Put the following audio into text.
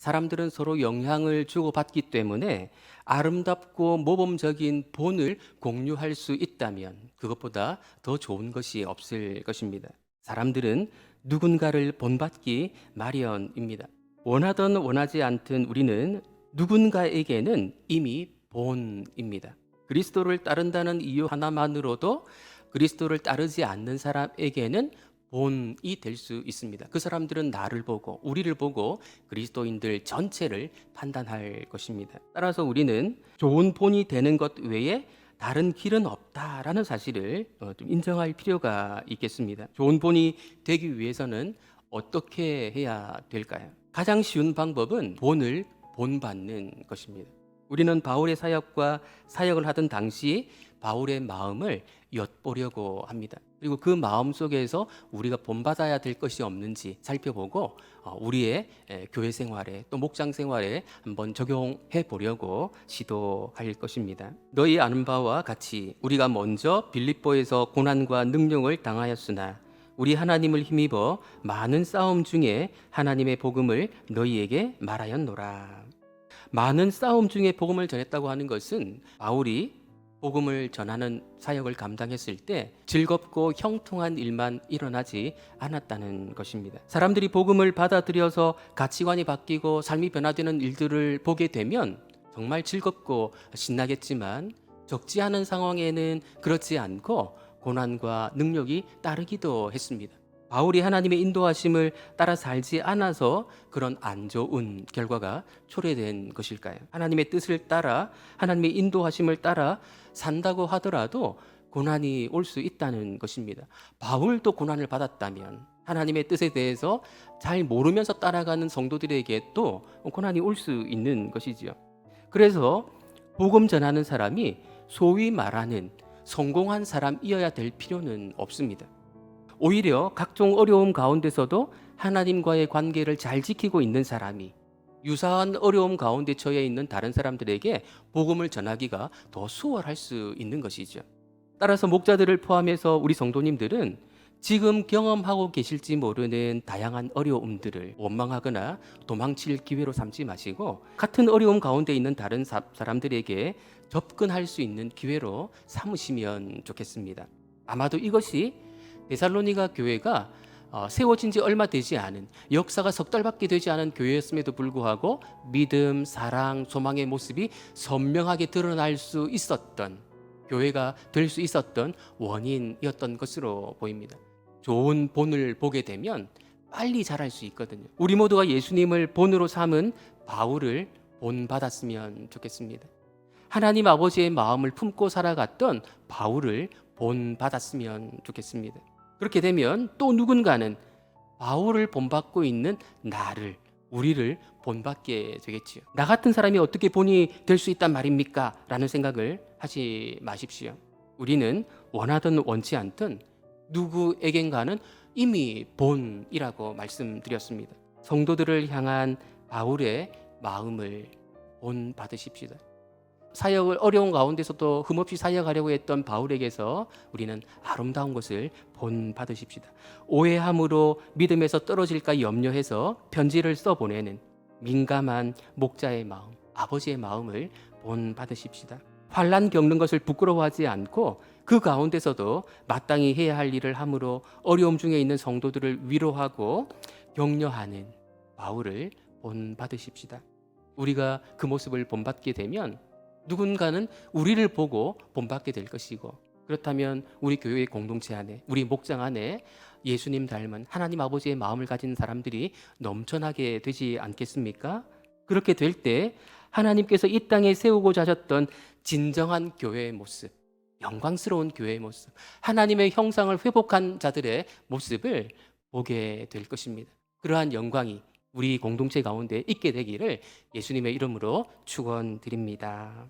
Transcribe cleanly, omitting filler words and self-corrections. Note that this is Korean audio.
사람들은 서로 영향을 주고받기 때문에 아름답고 모범적인 본을 공유할 수 있다면 그것보다 더 좋은 것이 없을 것입니다. 사람들은 누군가를 본받기 마련입니다. 원하든 원하지 않든 우리는 누군가에게는 이미 본입니다. 그리스도를 따른다는 이유 하나만으로도 그리스도를 따르지 않는 사람에게는 본이 될 수 있습니다. 그 사람들은 나를 보고 우리를 보고 그리스도인들 전체를 판단할 것입니다. 따라서 우리는 좋은 본이 되는 것 외에 다른 길은 없다라는 사실을 좀 인정할 필요가 있겠습니다. 좋은 본이 되기 위해서는 어떻게 해야 될까요? 가장 쉬운 방법은 본을 본받는 것입니다. 우리는 바울의 사역과 사역을 하던 당시 바울의 마음을 엿보려고 합니다. 그리고 그 마음 속에서 우리가 본받아야 될 것이 없는지 살펴보고 우리의 교회 생활에 또 목장 생활에 한번 적용해 보려고 시도할 것입니다. 너희 아는 바와 같이 우리가 먼저 빌립보에서 고난과 능력을 당하였으나 우리 하나님을 힘입어 많은 싸움 중에 하나님의 복음을 너희에게 말하였노라. 많은 싸움 중에 복음을 전했다고 하는 것은 바울이 복음을 전하는 사역을 감당했을 때 즐겁고 형통한 일만 일어나지 않았다는 것입니다. 사람들이 복음을 받아들여서 가치관이 바뀌고 삶이 변화되는 일들을 보게 되면 정말 즐겁고 신나겠지만 적지 않은 상황에는 그렇지 않고 고난과 능력이 따르기도 했습니다. 바울이 하나님의 인도하심을 따라 살지 않아서 그런 안 좋은 결과가 초래된 것일까요? 하나님의 뜻을 따라 하나님의 인도하심을 따라 산다고 하더라도 고난이 올 수 있다는 것입니다. 바울도 고난을 받았다면 하나님의 뜻에 대해서 잘 모르면서 따라가는 성도들에게 또 고난이 올 수 있는 것이지요. 그래서 복음 전하는 사람이 소위 말하는 성공한 사람이어야 될 필요는 없습니다. 오히려 각종 어려움 가운데서도 하나님과의 관계를 잘 지키고 있는 사람이 유사한 어려움 가운데 처해 있는 다른 사람들에게 복음을 전하기가 더 수월할 수 있는 것이죠. 따라서 목자들을 포함해서 우리 성도님들은 지금 경험하고 계실지 모르는 다양한 어려움들을 원망하거나 도망칠 기회로 삼지 마시고 같은 어려움 가운데 있는 다른 사람들에게 접근할 수 있는 기회로 삼으시면 좋겠습니다. 아마도 이것이 데살로니가 교회가 세워진 지 얼마 되지 않은 역사가 석 달밖에 되지 않은 교회였음에도 불구하고 믿음, 사랑, 소망의 모습이 선명하게 드러날 수 있었던 교회가 될 수 있었던 원인이었던 것으로 보입니다. 좋은 본을 보게 되면 빨리 자랄 수 있거든요. 우리 모두가 예수님을 본으로 삼은 바울을 본받았으면 좋겠습니다. 하나님 아버지의 마음을 품고 살아갔던 바울을 본받았으면 좋겠습니다. 그렇게 되면 또 누군가는 바울을 본받고 있는 나를, 우리를 본받게 되겠지요. 나 같은 사람이 어떻게 본이 될 수 있단 말입니까? 라는 생각을 하지 마십시오. 우리는 원하든 원치 않든 누구에겐가는 이미 본이라고 말씀드렸습니다. 성도들을 향한 바울의 마음을 본받으십시다. 사역을 어려운 가운데서도 흠없이 사역하려고 했던 바울에게서 우리는 아름다운 것을 본받으십시다. 오해함으로 믿음에서 떨어질까 염려해서 편지를 써보내는 민감한 목자의 마음, 아버지의 마음을 본받으십시다. 환난 겪는 것을 부끄러워하지 않고 그 가운데서도 마땅히 해야 할 일을 함으로 어려움 중에 있는 성도들을 위로하고 격려하는 바울을 본받으십시다. 우리가 그 모습을 본받게 되면 누군가는 우리를 보고 본받게 될 것이고, 그렇다면 우리 교회의 공동체 안에, 우리 목장 안에 예수님 닮은 하나님 아버지의 마음을 가진 사람들이 넘쳐나게 되지 않겠습니까? 그렇게 될 때 하나님께서 이 땅에 세우고자 하셨던 진정한 교회의 모습, 영광스러운 교회의 모습, 하나님의 형상을 회복한 자들의 모습을 보게 될 것입니다. 그러한 영광이 우리 공동체 가운데 있게 되기를 예수님의 이름으로 축원드립니다.